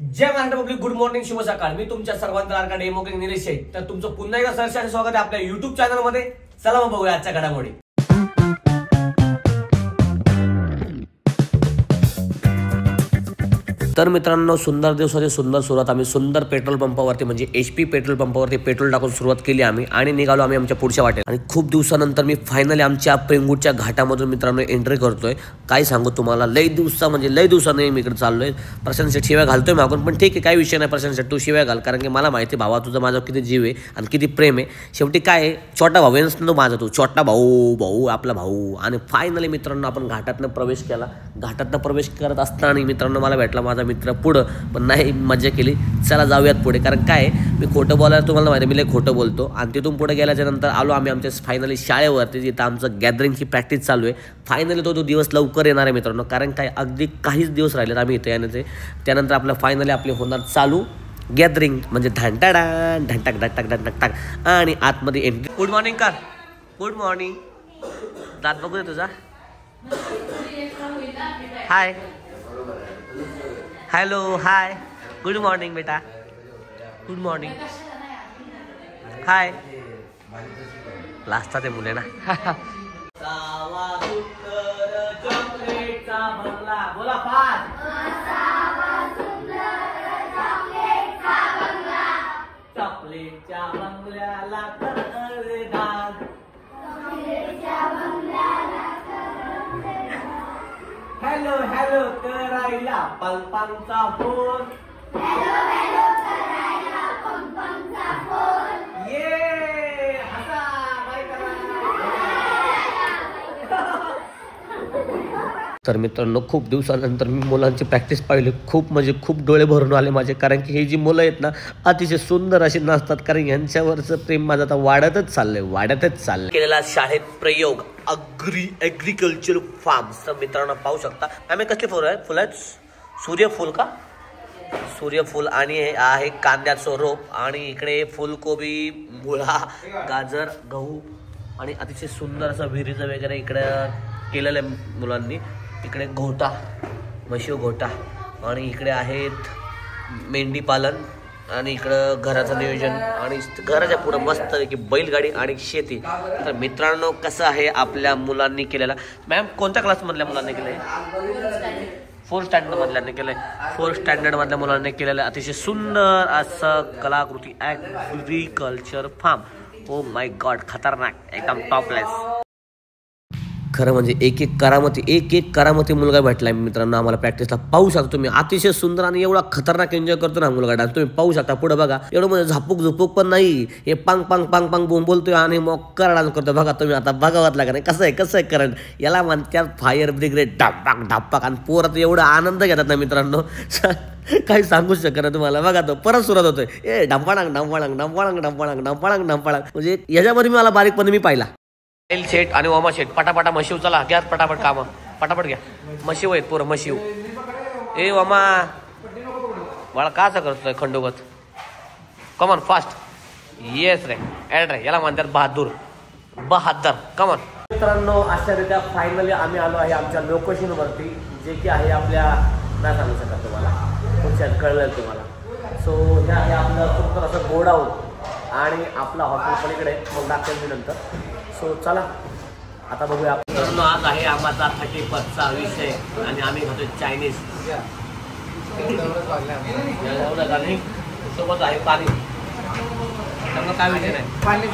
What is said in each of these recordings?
जय Maharashtra public, good morning, शुभ सकाळ. मी तुमच्या सर्वांचा लाडका डेमोक्रेट निलेश शेठ. तर तुमचं पुन्हा एकदा सहर्ष स्वागत आहे आपल्या युट्यूब चॅनल मध्ये. चला मग बघूया आजच्या घडामोडी. तर मित्रांनो, सुंदर दिवसाची सुंदर सुरुवात आम्ही सुंदर पेट्रोल पंपावरती म्हणजे HP पेट्रोल पंपावरती पेट्रोल टाकून सुरुवात केली आम्ही आणि निघालो आम्ही आमच्या पुढच्या वाटेत. आणि खूप दिवसानंतर मी फायनली आमच्या पेंगूटच्या घाटामधून मित्रांनो एंट्री करतोय. काय सांगू तुम्हाला, लई दिवसाने मी इकडे चाललोय. प्रशांत शेठ शिव्या घालतोय मागून, पण ठीक आहे, काही विषय नाही. प्रशांत शेठ तू शिव्या घाल, कारण की मला माहिती भावा तुझं माझं किती जीव आहे आणि किती प्रेम आहे. शेवटी काय आहे, छोटा भाऊ नसतो माझा, तू छोटा भाऊ आपला भाऊ. आणि फायनली मित्रांनो आपण घाटातनं प्रवेश केला. घाटातनं प्रवेश करत असताना मित्रांनो मला भेटला माझा मित्र पुढं, पण नाही मजा केली. चला जाऊयात पुढे, कारण काय मी खोटं बोलायला तुम्हाला माहिती, मी लय खोटं बोलतो. आणि तिथून पुढे गेल्याच्या नंतर आलो आम्ही आमच्या फायनली शाळेवरती, जिथं आमचं गॅदरिंगची प्रॅक्टिस चालू आहे. फायनली तो दिवस लवकर येणार आहे मित्रांनो, कारण काय अगदी काहीच दिवस राहिलेत आम्ही इथे येण्याचे. त्यानंतर आपलं फायनली आपले होणार चालू गॅदरिंग, म्हणजे ढांटाडा ढंटाक ढंटाक ढंटाक टाक आणि आतमध्ये entry. Good morning car, good morning. दात बघू दे तुझा. हाय, हॅलो, हाय, गुड मॉर्निंग बेटा, गुड मॉर्निंग, हाय. लास्टचा ते मुले ना. बोला पाच. चॉकलेटच्या बंगल्याला हॅलो हॅलो करायला पंपांचा फोन. हॅलो करायला पंपांचा फोन. ये हसा बाय करा. तर मित्रांनो, खूप दिवसानंतर मी मुलांची प्रॅक्टिस पाहिली. खूप म्हणजे खूप डोळे भरून आले माझे, कारण की हे जी मुलं आहेत ना अतिशय सुंदर अशी नाचतात. कारण यांच्यावरचं प्रेम माझं आता वाढतच चाललंय. केलेला शाळेत प्रयोग ॲग्रिकल्चर फार्म्स. तर मित्रांनो पाहू शकता आम्ही कसले फुलं आहेत. सूर्यफूल का, सूर्यफूल. आणि हे आहे कांद्याचं रोप. आणि इकडे फुलकोबी, मुळा, गाजर, गहू आणि अतिशय सुंदर असं विहिरीचं वगैरे इकडं केलेलं आहे मुलांनी. इकडे घोटा, म्हशी घोटा. आणि इकडे आहेत मेंढी पालन. आणि इकडं घराचं नियोजन. आणि घराच्या पुढं मस्त की बैलगाडी आणि शेती. तर मित्रांनो कसं आहे आपल्या मुलांनी केलेला. मॅम कोणत्या क्लासमधल्या मुलांनी केलं आहे? 4th स्टँडर्ड मधल्याने केलंय. 4th स्टँडर्ड मधल्या मुलांनी केलेलं अतिशय सुंदर असं कलाकृती agriculture farm. Oh my god, खतरनाक, एकदम टॉपलेस. खरं म्हणजे एक करामती मुलगा भेटला मित्रांनो आम्हाला प्रॅक्टिसला. पाहू शकता तुम्ही, अतिशय सुंदर आणि एवढा खतरनाक एन्जॉय करतो ना मुलगा डान्स. तुम्ही पाहू शकता पुढे बघा, एवढं म्हणजे झापूक पण नाही. हे पांग पांग पांग पांग बोम बोलतोय आणि मोक्कर डान्स करतोय. बघा तुम्ही आता बघावत लागा नाही कसं आहे करंट. याला म्हणतात फायर ब्रिगेड. ढापाक आणि पोरात एवढा आनंद घेतात ना मित्रांनो, काही सांगू शकत नाही तुम्हाला. बघा तो परत सुरुवात होतोय, ए ढंपाळांग म्हणजे याच्यामध्ये मला बारीकपणे मी पाहिला. शेठ आणि ओमा शेठ पटापटा म्हशीव. चला घ्या पटापट कामं, पटापट घ्या. म्हशीव आहेत पोरं, म्हशीव. ए ओमा बाळा काचा करतोय खंडोगत. Come on fast. येस रे, ऍड रे, याला म्हणतात बहादर. कमॉन मित्रांनो, अशा रीत्या फायनली आम्ही आलो आहे आमच्या लोकेशनवरती, जे की आहे आपल्या, नाही सांगू शकत तुम्हाला, तुमच्या कळलं तुम्हाला. सो हे आहे आपलं सुंदर असं गोडाऊन आणि आपला हॉटेल पलीकडे, मग दाखवेल मी नंतर. सो चला आता बघूया. मित्रांनो आज आहे आम्हाला 31चा विषय आणि आम्ही खातोय चायनीज. सोबत आहे पाणी. त्यामुळे काय विषय नाही, पाणी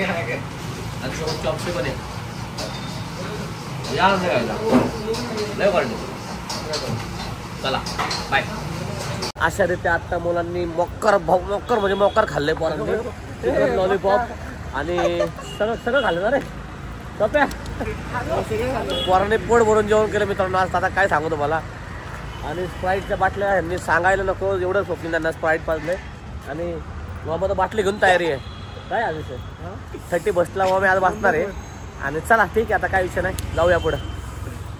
आणि सोबत चॉपसे पण आहे. चला बाय. अशा रीत्या आता मुलांनी मोक्कर म्हणजे मोक्कर खाल्ले पोरांनी. लॉलीपॉप आणि सगळं खाल्लं ना रे सोप्या. पोरांनी पोट भरून जेवण केलं मित्रांनो आज. आता काय सांगू तुम्हाला. आणि स्प्राईटच्या बाटल्या ह्यांनी सांगायला नको, एवढं स्वप्न त्यांना स्प्राईट पाजले. आणि मग तर बाटली घेऊन तयारी आहे. काय आज विषय 30 बसला मग मी आज बसणार आहे. आणि चला ठीक आहे, आता काय विषय नाही, जाऊया पुढं.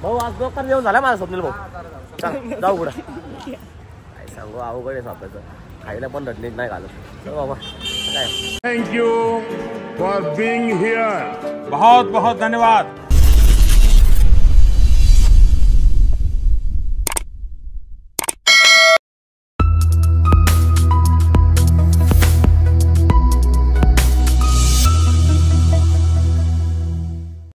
भाऊ आज लोकांना जेवण झालं माझं स्वप्नील भाऊ. चला जाऊ पुढं. काय सांगू, अवघड आहे स्वप्नाचं. खायला पण रटणीत नाही घालत. चलो बाबा, काय. Thank you for being here. बहुत बहुत धन्यवाद.